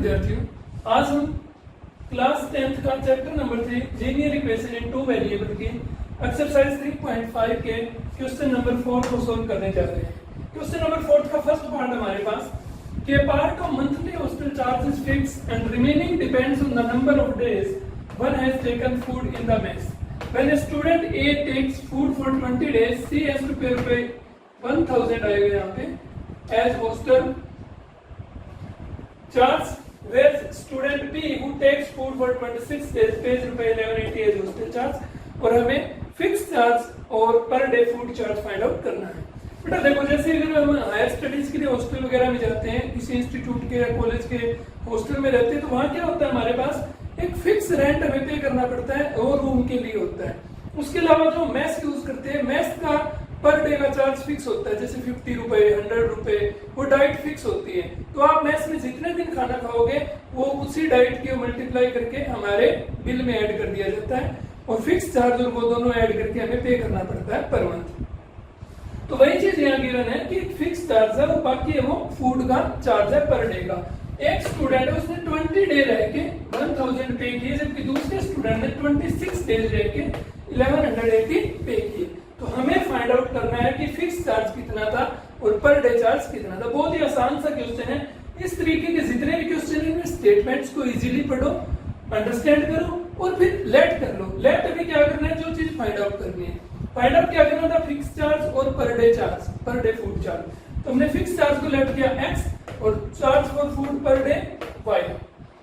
विद्यार्थियों, आज हम क्लास 10th का chapter number 3 linear equation in two variable की एक्सरसाइज 3.5 के क्वेश्चन नंबर 4 को सोल्व करने जा रहे हैं। क्वेश्चन नंबर 4 का फर्स्ट पार्ट हमारे पास कि part of monthly hostel charges fix and remaining depends on the number of days one has taken food in the mess. When a student A takes food for 20 days, C has to pay 1000 आएगा यहाँ पे as hostel charge, whereas student B who takes food for 26 days pays रुपए 1180 as hostel charge। और हमें fix charge और per day food charge find out करना है। बेटा देखो, जैसे अगर हम हायर स्टडीज के लिए हॉस्टल वगैरह में जाते हैं, किसी इंस्टीट्यूट के या कॉलेज के हॉस्टल में रहते हैं, तो वहाँ क्या होता है, हमारे पास एक फिक्स रेंट हमें पे करना पड़ता है और रूम के लिए होता है। उसके अलावा जो मेस यूज करते हैं, मेस का पर डे का चार्ज फिक्स होता है, जैसे 50 रुपए 100 रुपए, वो डाइट फिक्स होती है। तो आप मेस में जितने दिन खाना खाओगे वो उसी डाइट की मल्टीप्लाई करके हमारे बिल में ऐड कर दिया जाता है और फिक्स चार्ज और वो दोनों ऐड करके हमें पे करना पड़ता है पर मंथ। तो वही चीज यहाँ गिवन है कि फिक्स चार्ज है और बाकी है वो फूड का चार्ज है पर डे का। एक स्टूडेंट है, उसने 20 डे रह के 1000 पे किए, जबकि दूसरे स्टूडेंट ने 26 डेज रह के 1180 पे किए। तो हमें फाइंड आउट करना है कि फिक्स चार्ज कितना था और पर डे चार्ज कितना था। बहुत ही आसान सा क्वेश्चन है। इस तरीके के जितने भी क्वेश्चन है, स्टेटमेंट्स को इजीली पढ़ो, अंडरस्टैंड करो और फिर लेट कर लो। लेट अभी क्या करना है, जो चीज फाइंड आउट करनी है। फाइंड आउट क्या करना था, फिक्स चार्ज और per day charge, per day food charge. तो हमने फिक्स चार्ज को लेट किया x और charge for food per day y।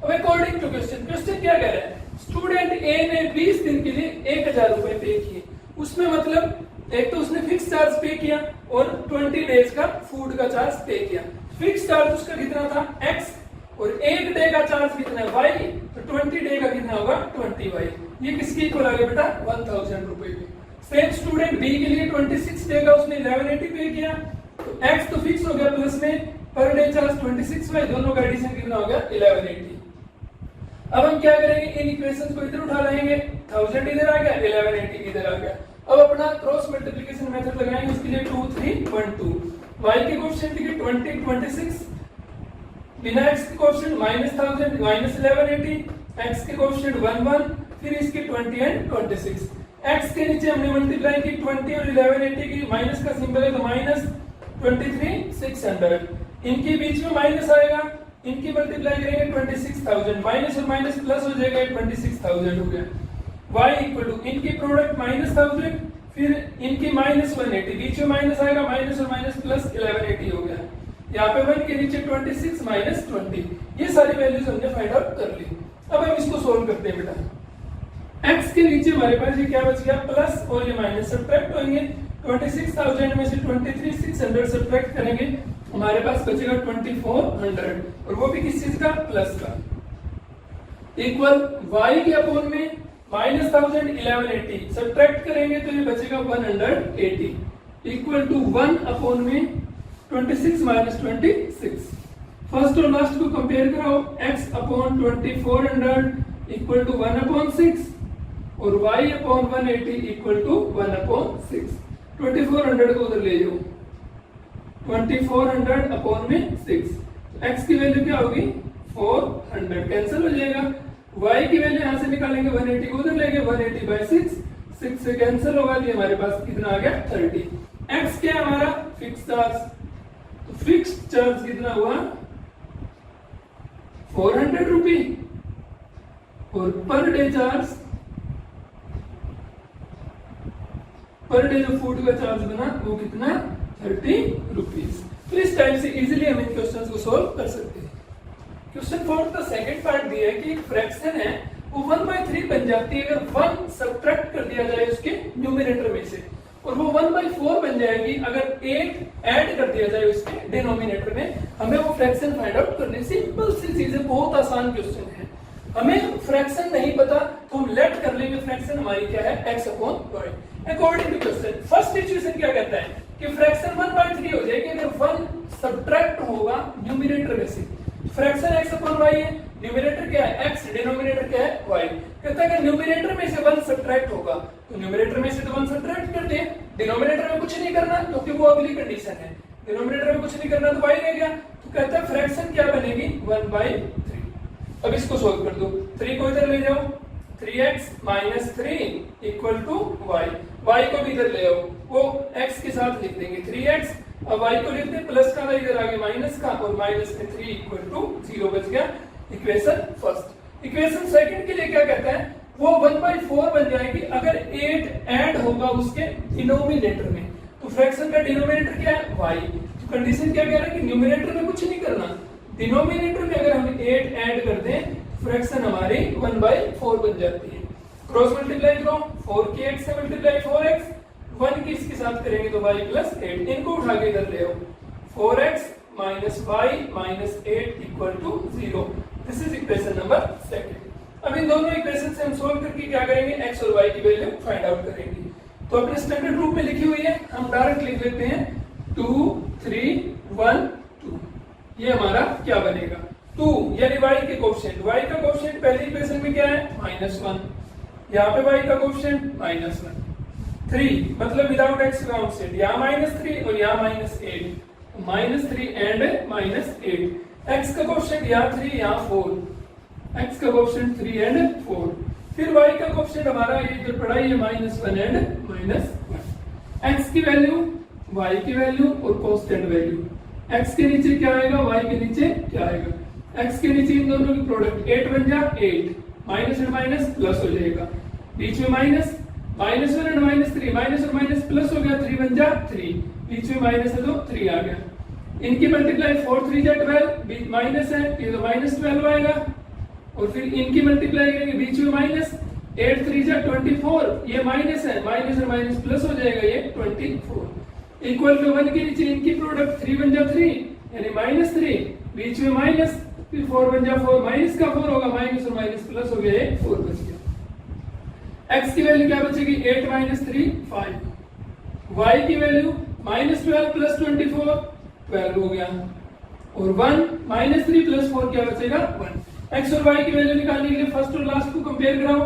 अब अकॉर्डिंग टू क्वेश्चन, क्वेश्चन क्या कह रहा है, स्टूडेंट ए ने 20 दिन के लिए 1000 रुपए पे किए। उसमें मतलब एक तो उसने फिक्स चार्ज पे किया और 20 डेज का फूड का चार्ज पे किया। फिक्स चार्ज उसका कितना था x और एक डे का चार्ज कितना है y, तो 20 डे का कितना होगा 20y। ये किसकी इक्वल आ गया बेटा 1000 रुपए की। सेम स्टूडेंट बी के लिए 26 डे का उसने 1180 पे किया, तो x तो फिक्स हो गया, प्लस में पर डे चार्ज 26y, दोनों का एडिशन कितना हो गया 1180। अब हम क्या करेंगे, इन इक्वेशंस को इधर उठा लाएंगे, 1000 इधर आ गया, 1180 इधर आ गया। अब अपना क्रॉस मल्टीप्लिकेशन मेथड लगाएंगे, उसके लिए 2 3 1 2। y के कोएफिशिएंट के 20 26, बिना x के कोएफिशिएंट -1000 -1180, x के कोएफिशिएंट 1 1, फिर इसके 20 एंड 26। x के नीचे हमने मल्टीप्लाई की 20 और 1180 की, माइनस का सिंबल है तो माइनस 23 600। इनके बीच में माइनस आएगा, इनकी मल्टीप्लाई करेंगे 26000, माइनस और माइनस प्लस हो जाएगा, 26000 हो गया। y इक्वल टू इनकी प्रोडक्ट -1000, फिर इनकी -180, बीच में माइनस आएगा, माइनस और माइनस प्लस 1180 हो गया। यहाँ पे 1 के नीचे 26 माइनस 20, ये सारी वैल्यूज हमने फाइंड आउट कर ली। अब हम इसको सोल्व करते हैं बेटा। x के नीचे हमारे पास ये क्या बच गया, प्लस और ये माइनस सब्ट्रैक्ट होंगे। 26000 में से 23600 सब्ट्रैक्ट करेंगे, हमारे पास बचेगा 2400 और वो भी किस चीज का, प्लस का। इक्वल y के अपोन में -1000 1180 सब्ट्रैक्ट करेंगे तो ये बचेगा 180 इक्वल टू 1 अपोन में 26 माइनस 26। फर्स्ट और लास्ट को कंपेयर कराओ, x upon 2400 equal to 1 upon 6 और y upon 180 equal to 1 upon 6। 2400 को उधर ले जाओ, 2400 अपॉन में 6, x की वैल्यू क्या होगी 400, कैंसिल हो जाएगा। y की वैल्यू यहां से निकालेंगे, 180 को उधर लेंगे, 180 बाय 6 से कैंसिल होगा, तो हमारे पास कितना आ गया 30। x क्या है हमारा, फिक्स चार्ज, तो फिक्स चार्ज कितना हुआ 400 रुपी और per day charge, per day जो फूड का चार्ज बना वो कितना 30 रुपीज। तो इस टाइप से इजीली हम इन क्वेश्चंस को सोल्व कर सकते हैं। क्वेश्चन 4 का सेकंड पार्ट दिया है कि एक फ्रैक्शन है वो 1/3 बन जाती है अगर 1 सब्ट्रैक्ट कर दिया जाए उसके न्यूमरेटर में से, और वो 1/4 बन जाएगी अगर 8 ऐड कर दिया जाए उसके डिनोमिनेटर में। हमें वो फ्रैक्शन फाइंड आउट करनी, सिंपल सी चीज है, बहुत आसान क्वेश्चन है। हमें फ्रैक्शन नहीं पता तो हम लेट कर लेंगे, फ्रैक्शन हमारी क्या है x upon y। According to question first equation क्या कहता है कि फ्रैक्शन 1/3 हो जाएगी अगर 1 सब्ट्रैक्ट होगा न्यूमरेटर में से। फ्रैक्शन x अपॉन y है, न्यूमरेटर क्या है x, डिनोमिनेटर क्या है y। कहता है कि न्यूमरेटर में से 1 सब्ट्रैक्ट होगा, तो न्यूमरेटर में से तो 1 सब्ट्रैक्ट कर दे, डिनोमिनेटर में कुछ नहीं करना क्योंकि वो अगली कंडीशन है। डिनोमिनेटर में कुछ नहीं करना तो y रह गया, तो कहता है फ्रैक्शन क्या बनेगी 1/3। अब इसको सोल्व कर दो, 3 को इधर ले जाओ, 3x minus 3 equal to y, y को भी इधर ले आओ, वो x के साथ लिख देंगे 3x, अब y को लिखते हैं प्लस का इधर आगे माइनस का, और माइनस में 3 इक्वल टू 0 बच गया इक्वेशन फर्स्ट। इक्वेशन सेकंड के लिए क्या कहता है, वो 1/4 बन जाएगी अगर 8 ऐड होगा उसके डिनोमिनेटर में। तो फ्रैक्शन का डिनोमिनेटर क्या है, y। तो कंडीशन क्या कह रहा है कि न्यूमरेटर में कुछ नहीं करना, डिनोमिनेटर में अगर हम 8 ऐड कर दें, फ्रैक्शन हमारी 1/4 बन जाती है। क्रॉस मल्टीप्लाई करो, 4 की x से मल्टीप्लाई 4x, 1 की इसके साथ करेंगे तो y प्लस 8, इनको उठा के इधर ले आओ, 4x minus y minus 8 equal to 0। This is equation number second. अब इन दोनों इक्वेशन से हम सोल्व करके क्या करेंगे, x और y की वैल्यू फाइंड आउट करेंगे। तो अपने स्टैंडर्ड रूप में लिखी हुई है, हम डायरेक्ट लिख लेते हैं 2 3 1 2। ये हमारा क्या बनेगा, 2 यानी y के कोएफिशिएंट, y का कोएफिशिएंट पहली इक्वेशन में क्या है -1, यहाँ पे y का कोएफिशिएंट -1, 3 मतलब विदाउट x काउंटेड, यहाँ -3 और यहाँ -8, -3 एंड -8, x का कोएफिशिएंट यहाँ 3 यहाँ 4, x का कोएफिशिएंट 3 एंड 4, फिर y का कोएफिशिएंट हमारा ये जो पढ़ा है -1 एंड -1, x की वैल्यू y की वैल्यू और कांस्टेंट वैल्यू, x के नीचे क्या आएगा y के नीचे क्या आएगा, x के नीचे इन दोनों की प्रोडक्ट 8 बन जा 8, माइनस और माइनस प्लस हो जाएगा, बीच में माइनस, -1 एंड -3, माइनस और माइनस प्लस हो गया, 3 बन जा 3, बीच में माइनस है तो 3 आ गया, इनकी मल्टीप्लाई 4 3 जा 12, माइनस है ये तो -12 आएगा, और फिर इनकी मल्टीप्लाई करेंगे बीच में माइनस, 8 3 जा 24, ये माइनस है, माइनस और माइनस प्लस हो जाएगा, ये 24 इक्वल टू 1 के नीचे इनकी प्रोडक्ट 3 बन जा 3 यानी -3, बीच में माइनस, फिर 4 बन जा 4, माइनस का 4 होगा, माइनस और माइनस प्लस हो गया, ये 4 बच गया। x की वैल्यू क्या बचेगी, 8 3 5, y की वैल्यू -12 प्लस 24 12 हो गया, और 1 -3 प्लस 4 क्या बचेगा 1। x और y की वैल्यू निकालने के लिए फर्स्ट और लास्ट को कंपेयर कराओ,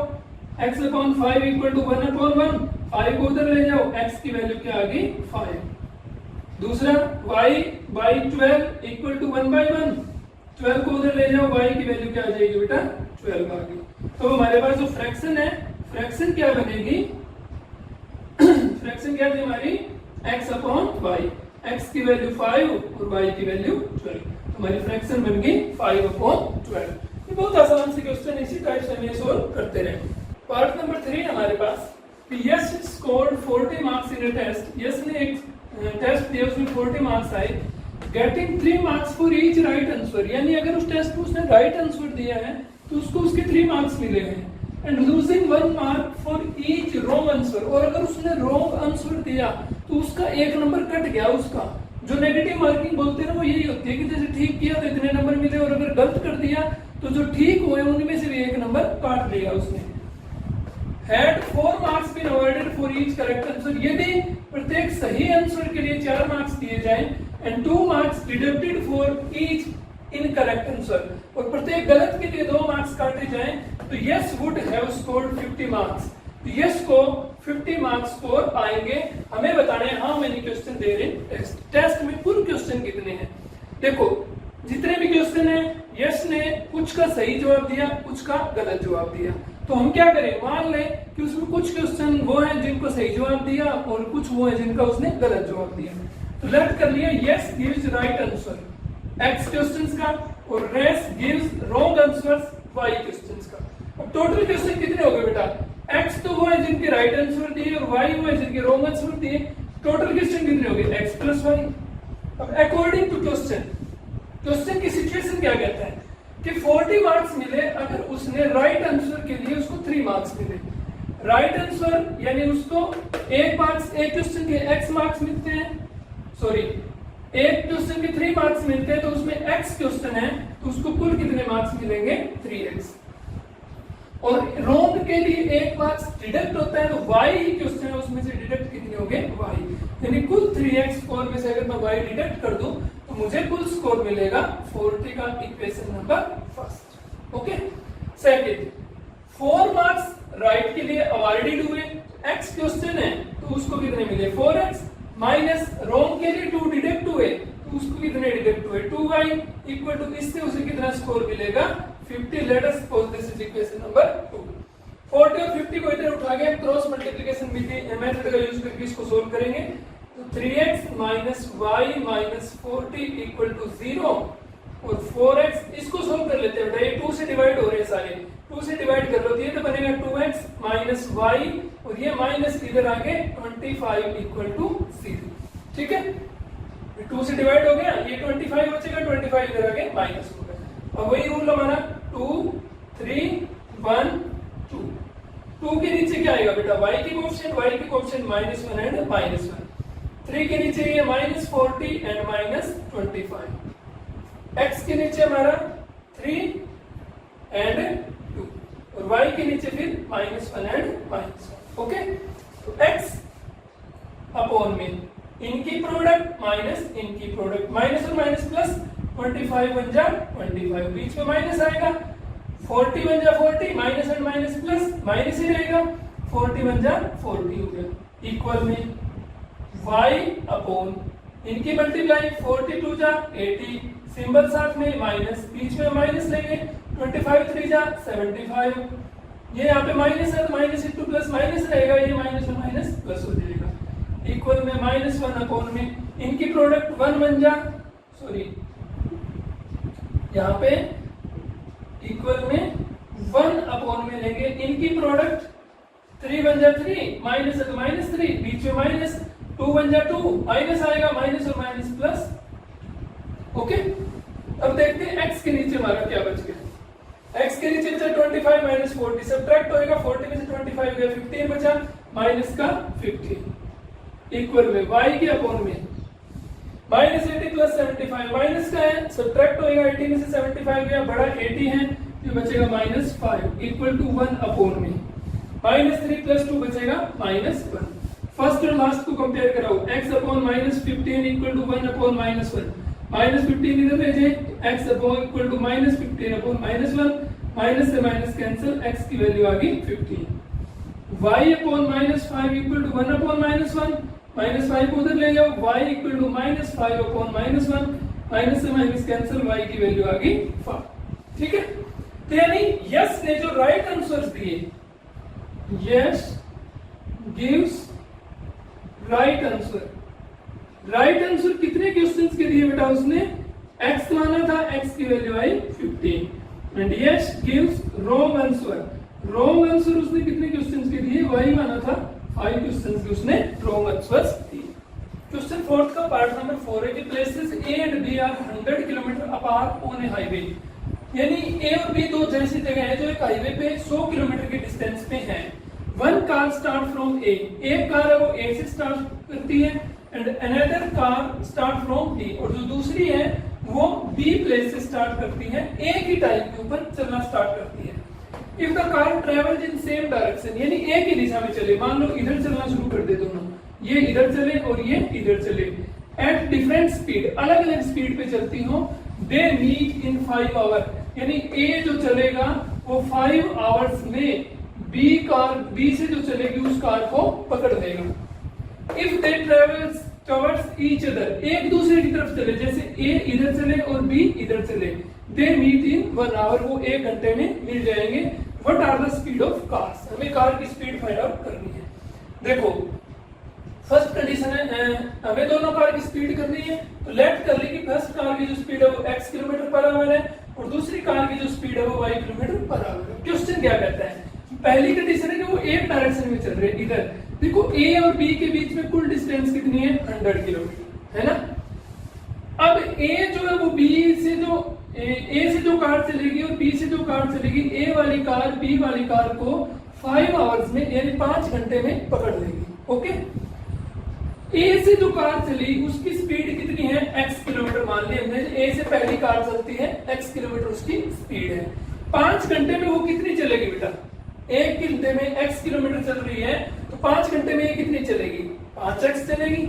x upon 5 equal to 1 upon 1, 5 को उधर ले जाओ, x की वैल्यू क्या आ गई 5। दूसरा y by 12 इक्वल टू 1/1, 12 को उधर ले जाओ, y की वैल्यू क्या आ जाएगी बेटा 12 आ गई। तो हमारे पास जो फ्रैक्शन है, फ्रैक्शन क्या बनेगी फ्रैक्शन क्या थी हमारी x अपॉन y, x की वैल्यू 5 और y की वैल्यू 12, हमारी फ्रैक्शन बन गई 5 अपॉन 12। ये बहुत आसान से क्वेश्चन इसी टाइप से हमें सोल्व करते रहे। पार्ट नंबर 3 हमारे पास, Yash scored 40 marks in a test, Yash ने एक टेस्ट दिया उसमें 40 मार्क्स आए, getting 3 marks for each right answer, यानी अगर उस टेस्ट में उसने राइट आंसर दिया है तो उसको उसके 3 मार्क्स मिले हैं, and losing 1 mark for each wrong answer, और अगर उसने रॉन्ग आंसर दिया तो उसका 1 नंबर कट गया। उसका जो नेगेटिव मार्किंग बोलते हैं ना, वो यही होती है कि जैसे ठीक किया तो इतने नंबर मिले, और अगर गलत कर दिया तो जो ठीक हुए उनमें से भी 1 नंबर काट लिया उसने। Had 4 marks been awarded for each correct answer, यदि प्रत्येक सही आंसर के लिए 4 मार्क्स दिए जाएं, and 2 marks deducted for each incorrect answer, और प्रत्येक गलत के लिए 2 मार्क्स काटे जाएं, तो yes would have scored 50 marks, तो yes को 50 मार्क्स स्कोर आएंगे। हमें बताना है how many question there in test, test में कुल क्वेश्चन कितने हैं। देखो जितने भी क्वेश्चन है, यस ने कुछ का सही जवाब दिया, कुछ का गलत जवाब दिया, तो हम क्या करें, मान लें कि उसमें कुछ क्वेश्चन वो हैं जिनको सही जवाब दिया और कुछ वो हैं जिनका उसने गलत जवाब दिया। तो लेट कर लिया Yash gives right answer x questions का, और रेस gives wrong answers y questions का। अब टोटल क्वेश्चन कितने हो गए बेटा, x तो वो है जिनके राइट आंसर दिए और y वो है जिनके रॉन्ग आंसर दिए। टोटल क्वेश्चन कितने हो गए, x प्लस y। अब अकॉर्डिंग टू क्वेश्चन, क्वेश्चन की सिचुएशन क्या कहता है कि 40 मार्क्स मिले अगर उसने राइट आंसर के लिए उसको 3 मार्क्स मिले। राइट आंसर यानी उसको 1 मार्क्स, एक क्वेश्चन के x मार्क्स मिलते हैं, सॉरी एक क्वेश्चन के 3 मार्क्स मिलते हैं, तो उसमें x क्वेश्चन है तो उसको कुल कितने मार्क्स मिलेंगे 3x। और रॉन्ग के लिए 1 मार्क्स डिडक्ट होता है, तो y ही क्वेश्चन है उसमें से डिडक्ट कितने होंगे y, यानी कुल 3x स्कोर में से अगर मैं y डिडक्ट कर दूं तो मुझे कुल स्कोर मिलेगा 40 का equation number first. Okay, second 4 marks right के लिए अवार्डेड हुए, x क्वेश्चन है तो उसको कितने मिले 4x, माइनस रॉन्ग के लिए 2 डिडक्ट हुए तो उसको कितने डिडक्ट हुए 2y, इक्वल टू इससे उसे कितना स्कोर मिलेगा 50 let us suppose this is equation number 2। 40 और 50 को इधर उठा के हम क्रॉस मल्टीप्लिकेशन मेथड का यूज करके इसको सोल्व करेंगे। तो 3x minus y minus 40 equal to 0 और 4x इसको सोल्व कर लेते हैं बेटा। ये 2 से डिवाइड हो रहे हैं सारे, 2 से डिवाइड कर लो तो ये तो बनेगा 2x माइनस वाई और ये माइनस इधर आके 25 इक्वल टू 0। ठीक है, 2 से डिवाइड हो गया, ये 25 बचेगा, 25 इधर आके माइनस हो गया। अब वही रूल हमारा 2 3 1 2। 2 के नीचे क्या आएगा बेटा, y के कोएफिशिएंट -1 एंड -1। 3 के नीचे ये -40 एंड -25। x के नीचे हमारा 3 एंड 2 और y के नीचे फिर -1 एंड -1। ओके, तो x अपॉन में इनकी प्रोडक्ट माइनस इनकी प्रोडक्ट, माइनस और माइनस प्लस, 25 बन जा 25, बीच में माइनस आएगा, 40 बन जा 40, minus and minus plus, minus ही रहेगा, 40 बन जा 40 हो गया, इक्वल में y अपॉन इनकी मल्टीप्लाई 42 जा 80, सिंबल साथ में माइनस, बीच में माइनस लेंगे, 25 3 जा 75, ये यहाँ पे माइनस है तो माइनस इंटू प्लस माइनस रहेगा, ये माइनस और माइनस प्लस हो जाएगा, इक्वल में -1 अपॉन में इनकी प्रोडक्ट 1 बन जा, सॉरी यहाँ पे इक्वल में 1 अपॉन में लेंगे इनकी प्रोडक्ट 3 बन जा 3, माइनस है तो -3, बीच में माइनस, 2 बन जा 2, माइनस आएगा, माइनस और माइनस प्लस। ओके, अब देखते हैं x के नीचे हमारा क्या बच गया। x के नीचे बचा 25 माइनस 40, सब्ट्रैक्ट होएगा, 40 में से 25 गया, 15 बचा, माइनस का 15 इक्वल में y के अपॉन में -80 प्लस 75, माइनस का है, सब्ट्रैक्ट होएगा, 80 में से 75 गया, बड़ा 80 है, ये बचेगा -5 इक्वल टू 1 अपॉन में -3 प्लस 2 बचेगा -1। फर्स्ट और लास्ट को कंपेयर कराओ, x upon -15 equal to 1 upon -1, -15 इधर भेजे, x upon equal to -15 upon -1, minus से माइनस कैंसिल, x की वैल्यू आ गई 15, y upon -5 equal to 1 upon -1, -5 को उधर ले जाओ, y equal to -5 upon -1, minus से माइनस कैंसिल, y की वैल्यू आ गई 5। ठीक है, तो यानी यस ने जो राइट आंसर्स दिए, yes gives right answer. Right answer कितने क्वेश्चंस के दिए बेटा उसने, x माना था, x की value I 15 and yes gives wrong answer. Wrong answer उसने कितने क्वेश्चंस के दिए, y माना था 5 क्वेश्चंस के उसने रॉन्ग आंसर्स दिए। क्वेश्चन 4 का पार्ट नंबर 4 है कि places A and B are 100 kilometre apart on a highway, यानी A और B दो जैसी जगह है जो एक हाईवे पे 100 किलोमीटर के डिस्टेंस पे है। One car start from A, एक कार है वो A से स्टार्ट करती है and another car start from B, और जो दूसरी है वो B प्लेस से स्टार्ट करती है, एक ही टाइम के ऊपर चलना स्टार्ट करती है। If the car travels in same direction, यानी एक ही दिशा में चले, मान लो इधर चलना शुरू कर दे दोनों, ये इधर चले और ये इधर चले, एट डिफरेंट स्पीड, अलग अलग स्पीड पे चलती हो, दे मीट इन 5 आवर, यानी A जो चलेगा वो 5 आवर्स में B से जो चलेगी उस कार को पकड़ लेगा। If they travels towards each other, एक दूसरे की तरफ चले, जैसे A इधर चले और B इधर चले, दे मीट इन 1 आवर, वो 1 घंटे में मिल जाएंगे। What are the speed of cars, हमें कार की स्पीड फाइंड आउट करनी है। देखो फर्स्ट कंडीशन है हमें दोनों कार की स्पीड करनी है, तो लेट कर ली कि फर्स्ट कार की जो स्पीड है वो x किलोमीटर पर आवर है और दूसरी कार की जो स्पीड है वो y किलोमीटर पर आवर है। क्वेश्चन क्या कहता है, पहली कंडीशन है कि वो एक डायरेक्शन में चल रहे हैं, इधर देखो A और B के बीच में कुल डिस्टेंस कितनी है, 100 किलोमीटर, है ना। अब A जो है वो A से जो कार चलेगी और B से जो कार चलेगी, A वाली कार B वाली कार को 5 आवर्स में यानी 5 घंटे में पकड़ लेगी। ओके, A से जो कार चली उसकी स्पीड कितनी है, x किलोमीटर मान ली हमने, A से पहली कार चलती है, x किलोमीटर उसकी स्पीड है। 5 घंटे में वो कितनी चलेगी बेटा, 1 घंटे में x किलोमीटर चल रही है तो 5 घंटे में ये कितनी चलेगी, 5x चलेगी।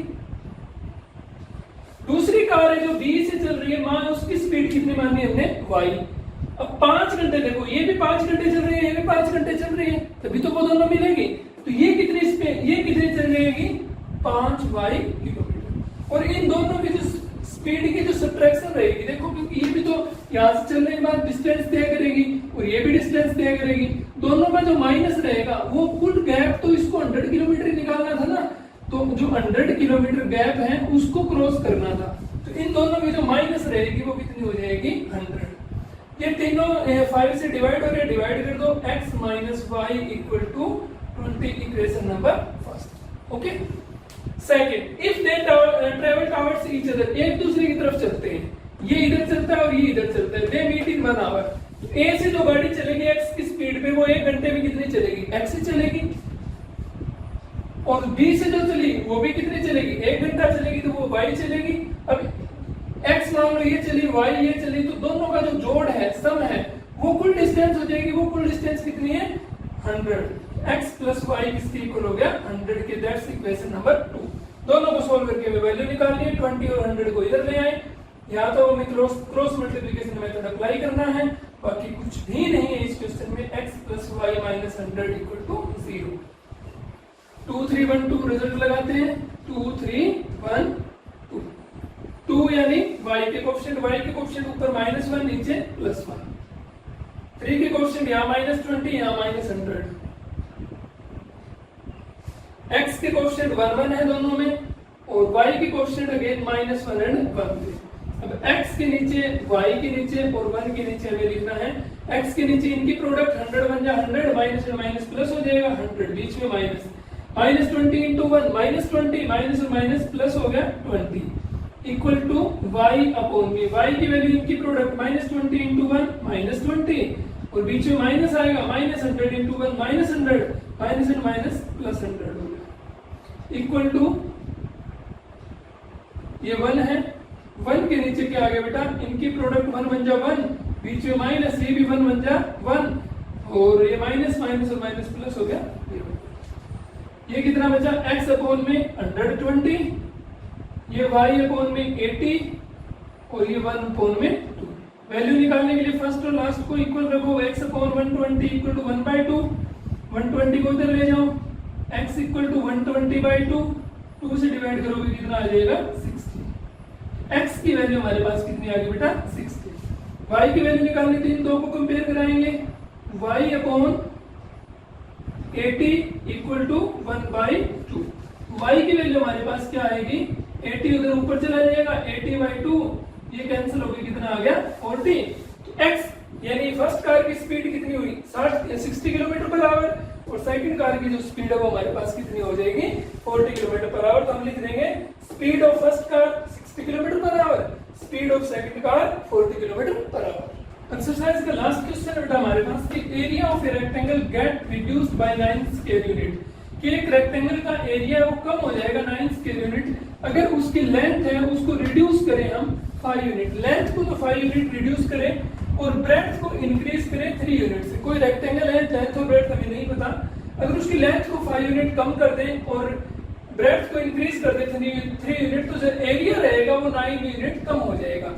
दूसरी कार है जो B से चल रही है, मान उसकी स्पीड कितनी मानी हमने, y। अब 5 घंटे देखो, ये भी 5 घंटे चल रही है, ये भी 5 घंटे चल रही है, तभी तो वो दोनों मिलेगी, तो ये कितनी चल जाएगी, 5y किलोमीटर। और इन दोनों की जो स्पीड की जो सब्ट्रैक्शन रहेगी, देखो क्योंकि ये भी तो यहाँ से चलने के बाद डिस्टेंस तय करेगी और ये भी डिस्टेंस तय करेगी, दोनों का जो माइनस रहेगा वो कुल गैप तो इसको 100 किलोमीटर निकालना था ना, तो जो 100 किलोमीटर गैप है उसको क्रॉस करना था, तो इन दोनों की जो माइनस रहेगी वो कितनी हो जाएगी 100। ये तीनों 5 से डिवाइड हो गए, डिवाइड कर दो, x minus y equal to 20, equation number first. Okay, second, if they travel towards each other, एक दूसरे की तरफ चलते हैं, ये इधर चलता है और ये इधर चलता है, दे मीट इन 1 आवर, ए से जो गाड़ी चलेगी x की स्पीड पे वो 1 घंटे में कितनी चलेगी, x से चलेगी, और b से जो चली वो भी कितनी चलेगी, 1 घंटा चलेगी, तो वो y चलेगी। अब x मान लो ये चली, y ये चली, तो दोनों का जो जोड़ है, सम है, वो कुल डिस्टेंस हो जाएगी, वो कुल डिस्टेंस कितनी है 100, x प्लस वाई किसके इक्वल हो गया 100 के, दैट्स इक्वेशन नंबर 2। दोनों को सोल्व करके हमें वैल्यू निकालनी है, 20 और 100 को इधर ले आए, या तो हमें क्रॉस मल्टीप्लिकेशन मेथड अप्लाई करना है, बाकी कुछ भी नहीं है इस क्वेश्चन में, x plus y minus 100 equal to 0। 2 3 1 2 result लगाते हैं, 2 3 1 2, 2 यानी y के कोएफिशिएंट ऊपर -1 नीचे +1, 3 के कोएफिशिएंट यहाँ -20 यहाँ -100, x के कोएफिशिएंट 1 1 है दोनों में, और y के कोएफिशिएंट अगेन -1 एंड 1 थे। अब x के नीचे, y के नीचे और 1 के नीचे हमें लिखना है, x के नीचे इनकी प्रोडक्ट 100 बन जाए 100, माइनस और माइनस प्लस हो जाएगा 100, बीच में माइनस, -20 इंटू 1 -20, माइनस और माइनस प्लस हो गया 20, इक्वल टू y अपॉन में, y की वैल्यू इनकी प्रोडक्ट -20 इंटू 1 -20, और बीच में माइनस आएगा, -100 into 1 -100, minus and minus plus 100 हो गया, इक्वल टू ये 1 है, 1 के नीचे क्या आ गया बेटा, इनकी प्रोडक्ट 1 बन जा 1, बीच में माइनस, ये भी 1 बन जा 1, और ये माइनस माइनस और माइनस प्लस हो गया, ये कितना बचा, x अपॉन में 120, ये y अपॉन में 80, और ये 1 अपॉन में 2। वैल्यू निकालने के लिए फर्स्ट और लास्ट को इक्वल रखो, x अपॉन 120 इक्वल टू 1/2, 120 को इधर ले जाओ, x इक्वल टू 120/2, 2 से डिवाइड करोगे कितना आ जाएगा 60, x की वैल्यू हमारे पास कितनी आ गई बेटा 60, y की वैल्यू निकालनी थी, इन दो को कंपेयर कराएंगे, y upon 80 equal to 1/2, y की वैल्यू हमारे पास क्या आएगी, 80 उधर ऊपर चला जाएगा, 80/2 ये कैंसिल हो गई, कितना आ गया 40, तो x यानी फर्स्ट कार की स्पीड कितनी हुई 60 किलोमीटर पर आवर, और सेकंड कार की जो स्पीड है वो हमारे पास कितनी हो जाएगी 40 किलोमीटर पर आवर, तो हम लिख देंगे speed of first car 60 kilometre per hour, speed of second car 40 kilometre per hour. Exercise का लास्ट क्वेश्चन बेटा हमारे पास कि area of a rectangle gate reduced by 9 square unit, कि एक रेक्टेंगल का एरिया वो कम हो जाएगा 9 स्क्वायर यूनिट अगर उसकी लेंथ है उसको रिड्यूस करें हम 5 यूनिट, लेंथ को तो 5 यूनिट रिड्यूस करें और ब्रेड्थ को इंक्रीज करें 3 यूनिट से। कोई रेक्टेंगल है, लेंथ और ब्रेड्थ हमें नहीं पता, अगर उसकी लेंथ को 5 यूनिट कम कर दें और ब्रेड्थ को इंक्रीज कर दें 3 यूनिट, तो जो एरिया रहेगा वो 9 यूनिट कम हो जाएगा।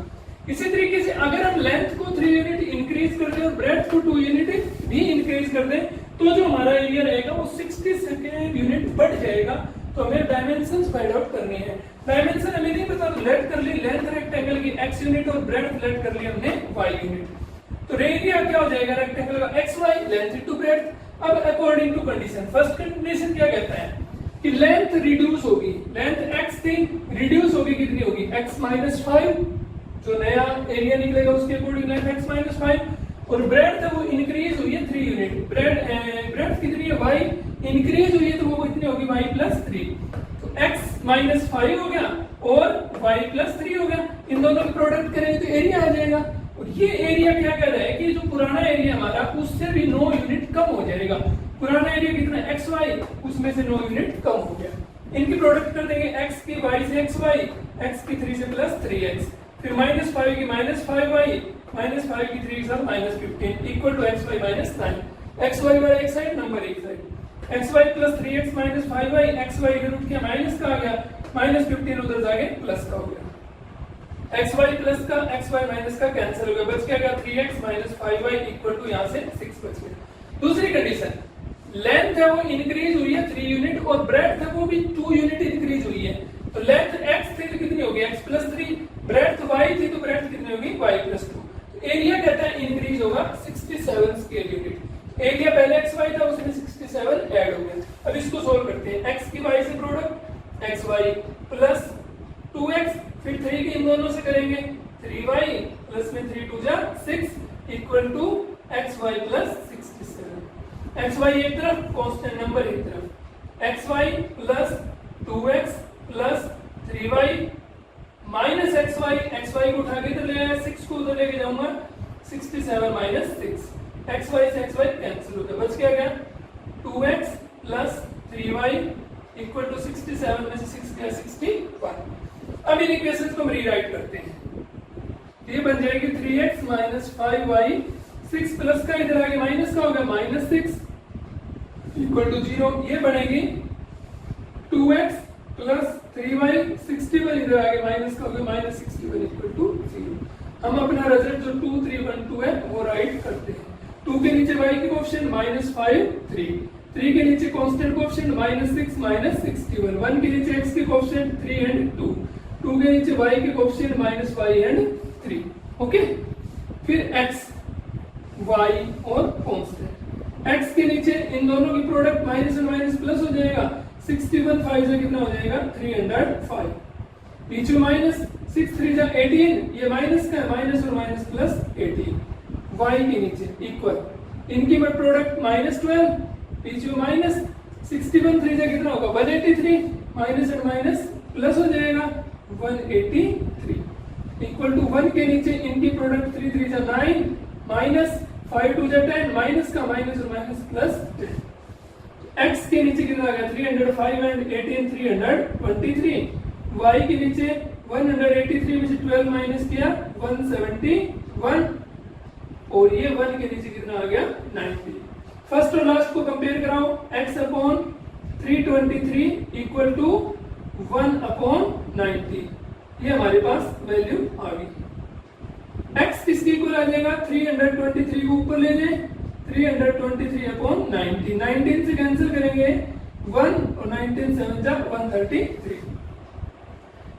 इसी तरीके से अगर हम लेंथ को 3 यूनिट इंक्रीज कर दें और ब्रेड्थ को 2 यूनिट भी इंक्रीज कर दें, तो जो हमारा एरिया रहेगा वो 60 यूनिट बढ़ जाएगा। तो हमें डायमेंशंस फाइंड आउट करनी है। डायमेंशन हमें नहीं पता, तो लेट कर ली लेंथ रेक्टेंगल की x यूनिट और ब्रेड्थ लेट कर ली हमने y यूनिट। तो एरिया क्या हो जाएगा रेक्टेंगल का xy, लेंथ इनटू ब्रेड्थ। अब according to condition, first condition क्या कहता है कि लेंथ रिड्यूस होगी, लेंथ x थी रिड्यूस होगी, कितनी होगी x माइनस 5, जो नया एरिया निकलेगा उसके अकॉर्डिंग लेंथ x माइनस 5, और ब्रेड्थ है वो इंक्रीज हुई है 3 यूनिट, ब्रेड्थ कितनी है y इंक्रीज हुई है तो वो कितनी होगी y प्लस 3, तो x माइनस 5 हो गया और y प्लस 3 हो गया। इन दोनों का प्रोडक्ट करेंगे तो एरिया आ जाएगा, और ये एरिया क्या कह रहा है कि जो पुराना एरिया हमारा उससे भी 9 यूनिट कम हो जाएगा। पुराना एरिया कितना xy, उसमें से 9 यूनिट कम हो गया। इनकी प्रोडक्ट कर देंगे x की y से xy, x की 3 से प्लस 3x, फिर माइनस 5 की माइनस 5y, माइनस 5 की 3 के साथ minus 15 equal to xy minus 9। xy वाला एक साइड, नंबर एक side, xy plus 3x minus 5y, xy इधर उठ के माइनस का आ गया, माइनस 15 उधर जाके प्लस का हो गया। xy प्लस का xy माइनस का कैंसिल हो गया, बच क्या 3x minus 5y equal to यहाँ से 6 बच गया। दूसरी कंडीशन, लेंथ है वो इंक्रीज हुई है 3 यूनिट और ब्रेड्थ है वो भी 2 यूनिट इंक्रीज हुई है, तो लेंथ x थी कितनी होगी x प्लस 3, ब्रेड्थ करते हैं x की y से प्रोडक्ट xy प्लस 2x, फिर 3 के इन दोनों से करेंगे 3y प्लस में 3 2 जा 6 equal to xy plus 67। xy एक तरफ, कांस्टेंट नंबर एक तरफ, xy plus 2x plus 3y minus xy, xy को उठा के इधर ले आया, 6 को उधर लेके जाऊंगा 67 माइनस 6, xy से xy कैंसिल हो गया, बच क्या गया 2x plus 3y equal to 67 में से 6 गया 61। अब इन इक्वेशंस को हम रीराइट करते हैं, ये बन जाएगी 3x माइनस 5y, 6 प्लस का इधर आगे माइनस का होगा माइनस 6 इक्वल टू 0, ये बनेगी 2x प्लस 3y, 61 इधर आगे माइनस का होगा माइनस 61 इक्वल टू 0। हम अपना रिजल्ट जो 2 3 1 2 है वो राइट करते हैं। 2 के नीचे y के कोएफिशिएंट माइनस 5 3, 3 के नीचे कांस्टेंट कोएफिशिएंट माइनस 6 माइनस 61, 1 के नीचे x के कोएफिशिएंट 3 एंड 2, 2 के नीचे y के कोएफिशिएंट माइनस 5 एंड 3। ओके, फिर x y और कांस्टेंट, x के नीचे इन दोनों की प्रोडक्ट माइनस और माइनस प्लस हो जाएगा, 61 5 से कितना हो जाएगा 305, बीच में माइनस 6 3 जा 18, ये माइनस का माइनस और माइनस प्लस 18, y के नीचे इक्वल इनकी में प्रोडक्ट माइनस 12, बीच में माइनस 61 3 जा कितना होगा 183, माइनस और माइनस प्लस हो जाएगा 183 इक्वल टू 1 के नीचे इनकी प्रोडक्ट 3 3 जा 9 माइनस 5 2 जा 10, माइनस का माइनस और माइनस प्लस 10, x के नीचे कितना आ गया 305 एंड 18 323, y के नीचे 183 में से 12 माइनस किया 171 और ये 1 के नीचे कितना आ गया 90। फर्स्ट और लास्ट को कंपेयर कराओ, x upon 323 equal to 1 upon 90, ये हमारे पास वैल्यू आ गई। x किसके इक्वल आ जाएगा 323 को ऊपर ले जाए, 323 अपॉन 90, 19 से कैंसिल करेंगे 1 और 19 7 जा 133,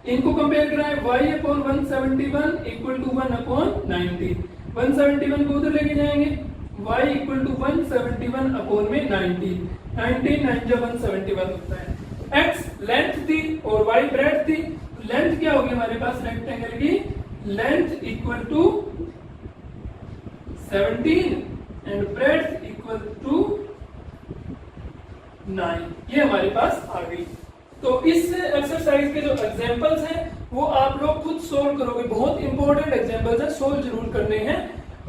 इनको कंपेयर कराएं y upon 171 equal to 1 upon 90, 171 को उधर लेके जाएंगे, y इक्वल टू 171 अपॉन में 90, 19 9 जा 171 होता है। x लेंथ थी और y ब्रेड्थ थी, लेंथ क्या होगी हमारे पास रेक्टेंगल की, length equal to 17 and breadth equal to 9, ये हमारे पास आ गई। तो इस एक्सरसाइज के जो एग्जांपल्स हैं वो आप लोग खुद सोल्व करोगे, बहुत इंपॉर्टेंट एग्जांपल्स हैं, सोल्व जरूर करने हैं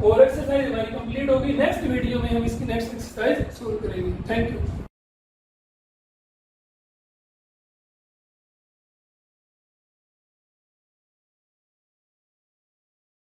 और एक्सरसाइज हमारी कंप्लीट होगी। नेक्स्ट वीडियो में हम इसकी नेक्स्ट एक्सरसाइज सोल्व करेंगे। Thank you.